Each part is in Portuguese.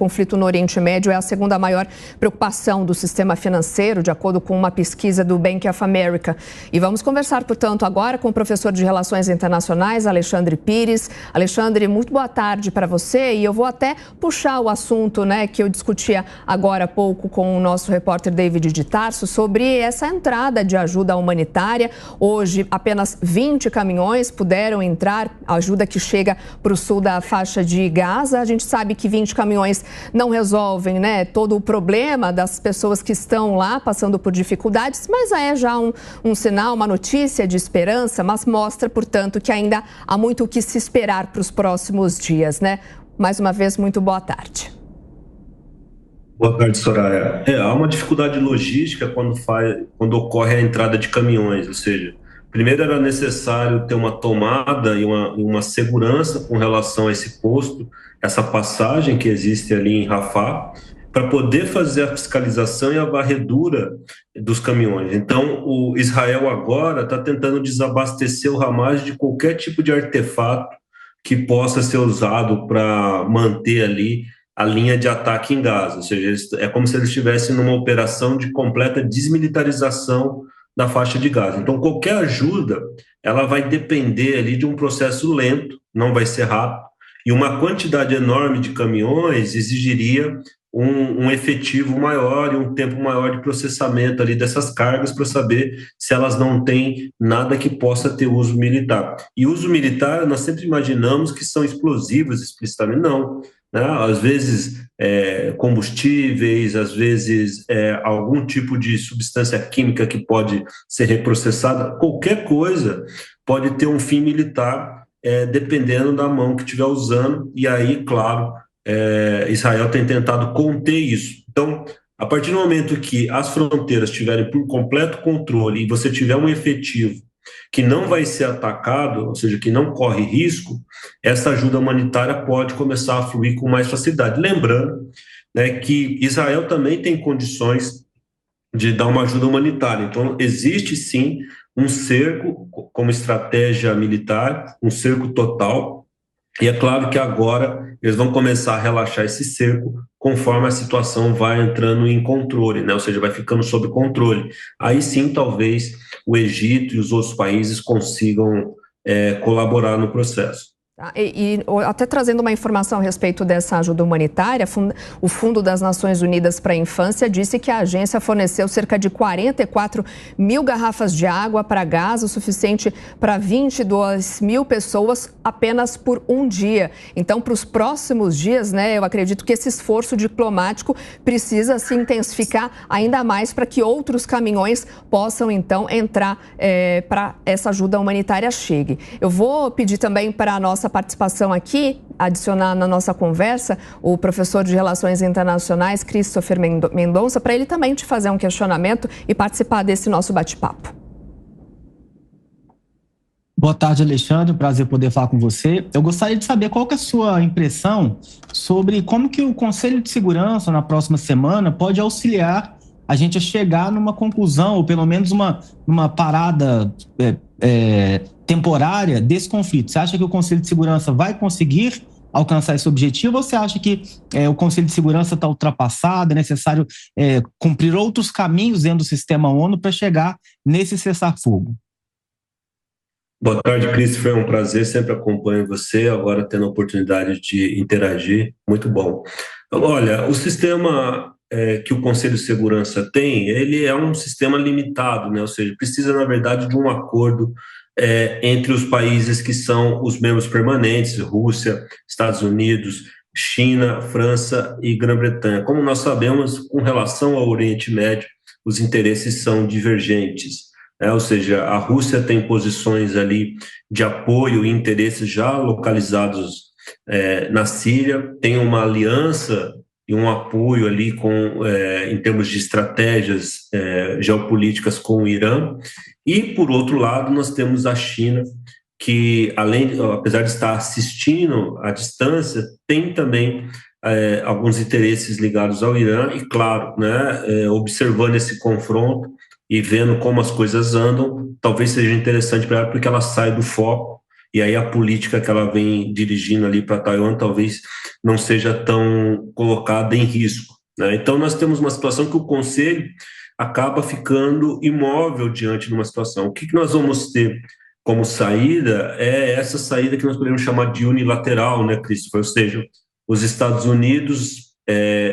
conflito no Oriente Médio é a segunda maior preocupação do sistema financeiro, de acordo com uma pesquisa do Bank of America. E vamos conversar, portanto, agora com o professor de Relações Internacionais, Alexandre Pires. Alexandre, muito boa tarde para você. E eu vou até puxar o assunto, que eu discutia agora há pouco com o nosso repórter David de Tarso sobre essa entrada de ajuda humanitária. Hoje, apenas 20 caminhões puderam entrar, ajuda que chega para o sul da faixa de Gaza. A gente sabe que 20 caminhões não resolvem, todo o problema das pessoas que estão lá passando por dificuldades, mas é já um sinal, uma notícia de esperança, mas mostra, portanto, que ainda há muito o que se esperar para os próximos dias, Mais uma vez, muito boa tarde. Boa tarde, Soraya. Há uma dificuldade logística quando ocorre a entrada de caminhões, ou seja, primeiro era necessário ter uma tomada e uma segurança com relação a esse posto, essa passagem que existe ali em Rafah, para poder fazer a fiscalização e a varredura dos caminhões. Então, o Israel agora está tentando desabastecer o Hamas de qualquer tipo de artefato que possa ser usado para manter ali a linha de ataque em Gaza. Ou seja, é como se eles estivessem numa operação de completa desmilitarização da faixa de Gaza. Então, qualquer ajuda, ela vai depender ali de um processo lento, não vai ser rápido, e uma quantidade enorme de caminhões exigiria um efetivo maior e um tempo maior de processamento ali dessas cargas para saber se elas não têm nada que possa ter uso militar. E uso militar, nós sempre imaginamos que são explosivos explicitamente, não. Às vezes combustíveis, às vezes algum tipo de substância química que pode ser reprocessada, qualquer coisa pode ter um fim militar, dependendo da mão que estiver usando, e aí, claro, Israel tem tentado conter isso. Então, a partir do momento que as fronteiras estiverem por completo controle e você tiver um efetivo que não vai ser atacado, ou seja, que não corre risco, essa ajuda humanitária pode começar a fluir com mais facilidade. Lembrando que Israel também tem condições de dar uma ajuda humanitária. Então, existe sim um cerco como estratégia militar, um cerco total, e é claro que agora eles vão começar a relaxar esse cerco conforme a situação vai entrando em controle, ou seja, vai ficando sob controle. Aí sim, talvez o Egito e os outros países consigam colaborar no processo. E até trazendo uma informação a respeito dessa ajuda humanitária, o Fundo das Nações Unidas para a Infância disse que a agência forneceu cerca de 44 mil garrafas de água para Gaza, o suficiente para 22 mil pessoas apenas por um dia. Então, para os próximos dias, eu acredito que esse esforço diplomático precisa se intensificar ainda mais para que outros caminhões possam, então, entrar para essa ajuda humanitária chegue. Eu vou pedir também para a nossa participação aqui, adicionar na nossa conversa, o professor de Relações Internacionais, Christopher Mendonça, para ele também te fazer um questionamento e participar desse nosso bate-papo. Boa tarde, Alexandre, um prazer poder falar com você. Eu gostaria de saber qual que é a sua impressão sobre como que o Conselho de Segurança, na próxima semana, pode auxiliar a gente a chegar numa conclusão, ou pelo menos uma parada temporária desse conflito. Você acha que o Conselho de Segurança vai conseguir alcançar esse objetivo, ou você acha que o Conselho de Segurança está ultrapassado, é necessário cumprir outros caminhos dentro do sistema ONU para chegar nesse cessar-fogo? Boa tarde, Christopher, é um prazer, sempre acompanho você, agora tendo a oportunidade de interagir, muito bom. Olha, o sistema que o Conselho de Segurança tem, ele é um sistema limitado, ou seja, precisa, na verdade, de um acordo entre os países que são os membros permanentes, Rússia, Estados Unidos, China, França e Grã-Bretanha. Como nós sabemos, com relação ao Oriente Médio, os interesses são divergentes, ou seja, a Rússia tem posições ali de apoio e interesses já localizados na Síria, tem uma aliança e um apoio ali em termos de estratégias geopolíticas com o Irã. E, por outro lado, nós temos a China, que, apesar de estar assistindo à distância, tem também alguns interesses ligados ao Irã e, claro, observando esse confronto e vendo como as coisas andam, talvez seja interessante para ela, porque ela sai do foco e aí a política que ela vem dirigindo ali para Taiwan talvez não seja tão colocada em risco, né? Então nós temos uma situação que o Conselho acaba ficando imóvel diante de uma situação. O que nós vamos ter como saída é essa saída que nós podemos chamar de unilateral, né, Christopher? Ou seja, os Estados Unidos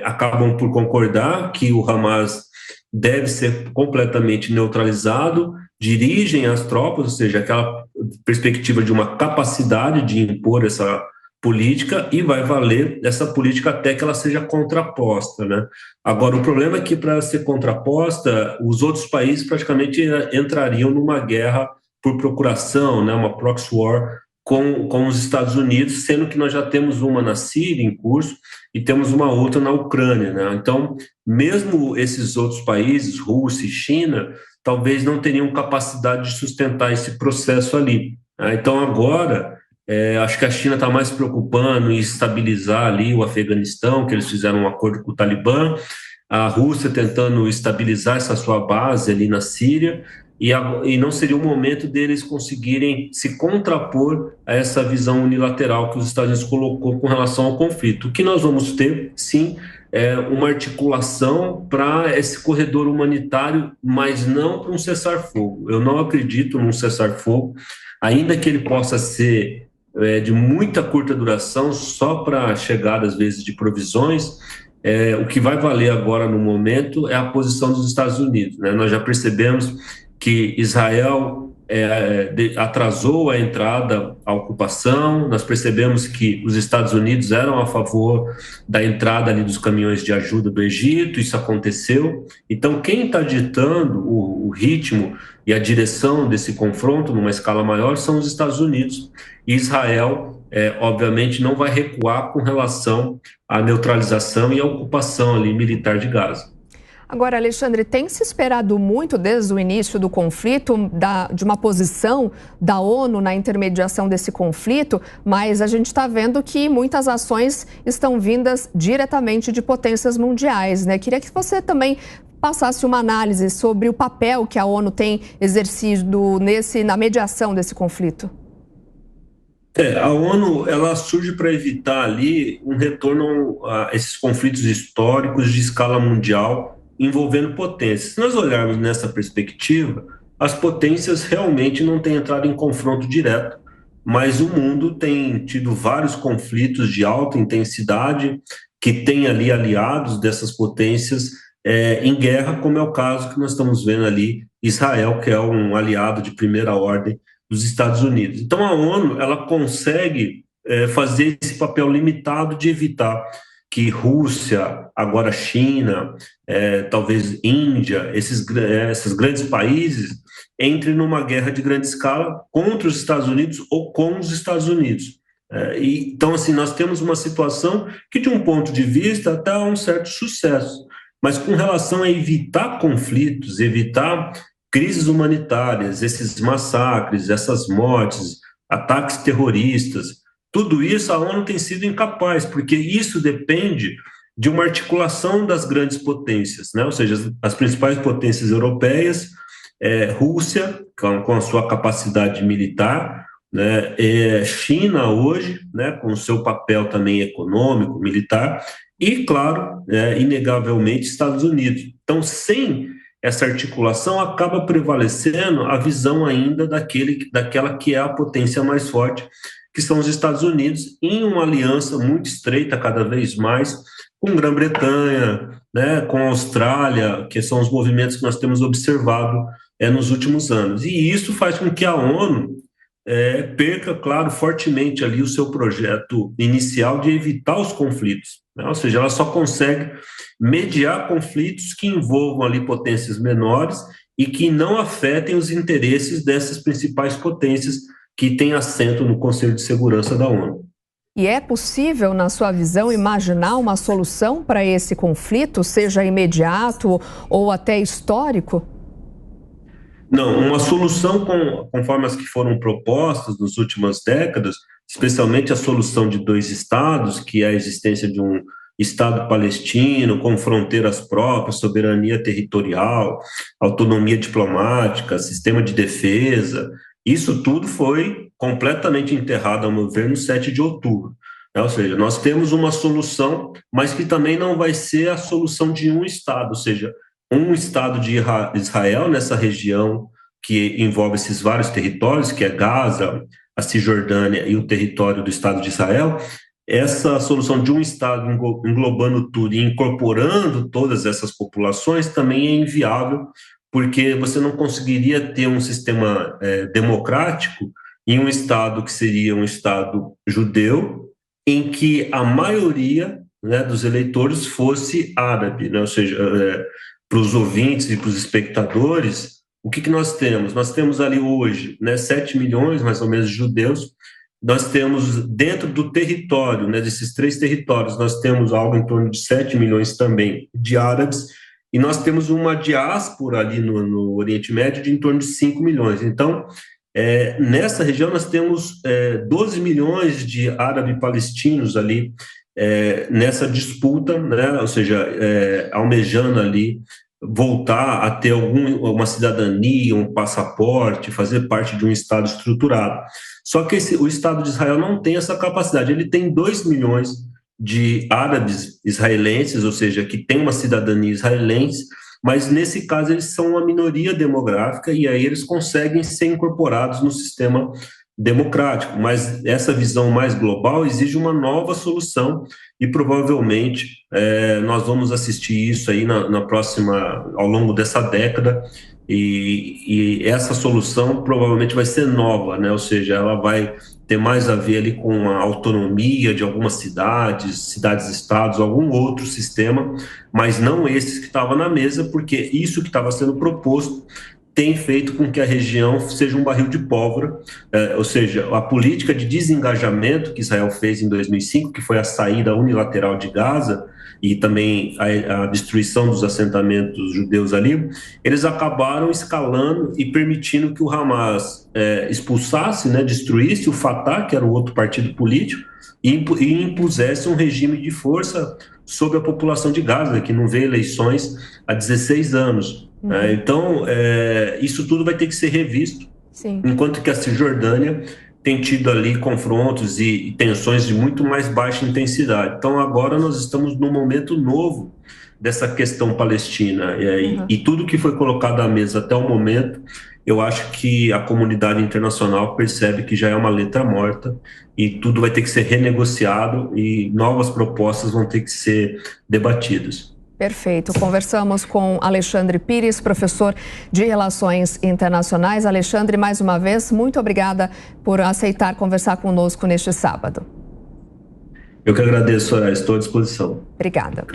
acabam por concordar que o Hamas deve ser completamente neutralizado, dirigem as tropas, ou seja, aquela perspectiva de uma capacidade de impor essa política, e vai valer essa política até que ela seja contraposta, né? Agora, o problema é que, para ser contraposta, os outros países praticamente entrariam numa guerra por procuração, né, uma proxy war com os Estados Unidos, sendo que nós já temos uma na Síria em curso e temos uma outra na Ucrânia, né? Então, mesmo esses outros países, Rússia e China, talvez não teriam capacidade de sustentar esse processo ali, né? Então, agora, acho que a China está mais preocupando em estabilizar ali o Afeganistão, que eles fizeram um acordo com o Talibã, a Rússia tentando estabilizar essa sua base ali na Síria, e não seria o momento deles conseguirem se contrapor a essa visão unilateral que os Estados Unidos colocou com relação ao conflito. O que nós vamos ter, sim, é uma articulação para esse corredor humanitário, mas não para um cessar-fogo. Eu não acredito num cessar-fogo, ainda que ele possa ser de muita curta duração, só para a chegada, às vezes, de provisões. O que vai valer agora, no momento, é a posição dos Estados Unidos, né? Nós já percebemos que Israel atrasou a entrada à ocupação, nós percebemos que os Estados Unidos eram a favor da entrada ali dos caminhões de ajuda do Egito, isso aconteceu. Então, quem está ditando o ritmo e a direção desse confronto numa escala maior são os Estados Unidos. E Israel, obviamente, não vai recuar com relação à neutralização e à ocupação ali militar de Gaza. Agora, Alexandre, tem se esperado muito desde o início do conflito, de uma posição da ONU na intermediação desse conflito, mas a gente está vendo que muitas ações estão vindas diretamente de potências mundiais, né? Queria que você também passasse uma análise sobre o papel que a ONU tem exercido na mediação desse conflito. A ONU, ela surge para evitar ali um retorno a esses conflitos históricos de escala mundial envolvendo potências. Se nós olharmos nessa perspectiva, as potências realmente não têm entrado em confronto direto, mas o mundo tem tido vários conflitos de alta intensidade que tem ali aliados dessas potências em guerra, como é o caso que nós estamos vendo ali, Israel, que é um aliado de primeira ordem dos Estados Unidos. Então, a ONU, ela consegue fazer esse papel limitado de evitar que Rússia, agora China, talvez Índia, esses grandes países entrem numa guerra de grande escala contra os Estados Unidos ou com os Estados Unidos. Então, assim, nós temos uma situação que, de um ponto de vista, até há um certo sucesso, mas com relação a evitar conflitos, evitar crises humanitárias, esses massacres, essas mortes, ataques terroristas, tudo isso a ONU tem sido incapaz, porque isso depende de uma articulação das grandes potências, né? Ou seja, as principais potências europeias, Rússia, com a sua capacidade militar, né? China hoje, né? Com o seu papel também econômico, militar, e, claro, inegavelmente, Estados Unidos. Então, sem essa articulação, acaba prevalecendo a visão ainda daquela que é a potência mais forte, que são os Estados Unidos, em uma aliança muito estreita, cada vez mais, com Grã-Bretanha, né, com a Austrália, que são os movimentos que nós temos observado nos últimos anos. E isso faz com que a ONU perca, claro, fortemente ali o seu projeto inicial de evitar os conflitos, né? Ou seja, ela só consegue mediar conflitos que envolvam ali potências menores e que não afetem os interesses dessas principais potências que têm assento no Conselho de Segurança da ONU. E é possível, na sua visão, imaginar uma solução para esse conflito, seja imediato ou até histórico? Não, uma solução conforme as que foram propostas nas últimas décadas, especialmente a solução de 2 estados, que é a existência de um Estado palestino com fronteiras próprias, soberania territorial, autonomia diplomática, sistema de defesa, isso tudo foi completamente enterrada, ao meu ver, no 7 de outubro. Ou seja, nós temos uma solução, mas que também não vai ser a solução de um Estado, ou seja, um Estado de Israel nessa região que envolve esses vários territórios, que é Gaza, a Cisjordânia e o território do Estado de Israel. Essa solução de um Estado englobando tudo e incorporando todas essas populações também é inviável, porque você não conseguiria ter um sistema democrático em um Estado que seria um Estado judeu, em que a maioria, né, dos eleitores fosse árabe, né? Ou seja, para os ouvintes e para os espectadores, o que nós temos? Nós temos ali hoje, né, 7 milhões, mais ou menos, de judeus. Nós temos dentro do território, né, desses 3 territórios, nós temos algo em torno de 7 milhões também de árabes, e nós temos uma diáspora ali no Oriente Médio de em torno de 5 milhões. Então, nessa região nós temos 12 milhões de árabes palestinos ali nessa disputa, né? Ou seja, almejando ali voltar a ter uma cidadania, um passaporte, fazer parte de um Estado estruturado. Só que o Estado de Israel não tem essa capacidade. Ele tem 2 milhões de árabes israelenses, ou seja, que tem uma cidadania israelense, mas nesse caso eles são uma minoria demográfica e aí eles conseguem ser incorporados no sistema democrático, mas essa visão mais global exige uma nova solução e provavelmente nós vamos assistir isso aí na próxima, ao longo dessa década, e essa solução provavelmente vai ser nova, né? Ou seja, ela vai ter mais a ver ali com a autonomia de algumas cidades-estados, algum outro sistema, mas não esses que estavam na mesa, porque isso que estava sendo proposto tem feito com que a região seja um barril de pólvora, ou seja, a política de desengajamento que Israel fez em 2005, que foi a saída unilateral de Gaza e também a destruição dos assentamentos judeus ali, eles acabaram escalando e permitindo que o Hamas expulsasse, né, destruísse o Fatah, que era o outro partido político, e impusesse um regime de força sobre a população de Gaza, que não vê eleições há 16 anos. Então, isso tudo vai ter que ser revisto. Sim. Enquanto que a Cisjordânia tem tido ali confrontos e tensões de muito mais baixa intensidade. Então, agora nós estamos num momento novo dessa questão palestina. E tudo que foi colocado à mesa até o momento, eu acho que a comunidade internacional percebe que já é uma letra morta e tudo vai ter que ser renegociado e novas propostas vão ter que ser debatidas. Perfeito. Conversamos com Alexandre Pires, professor de Relações Internacionais. Alexandre, mais uma vez, muito obrigada por aceitar conversar conosco neste sábado. Eu que agradeço, Soraya. Estou à disposição. Obrigada.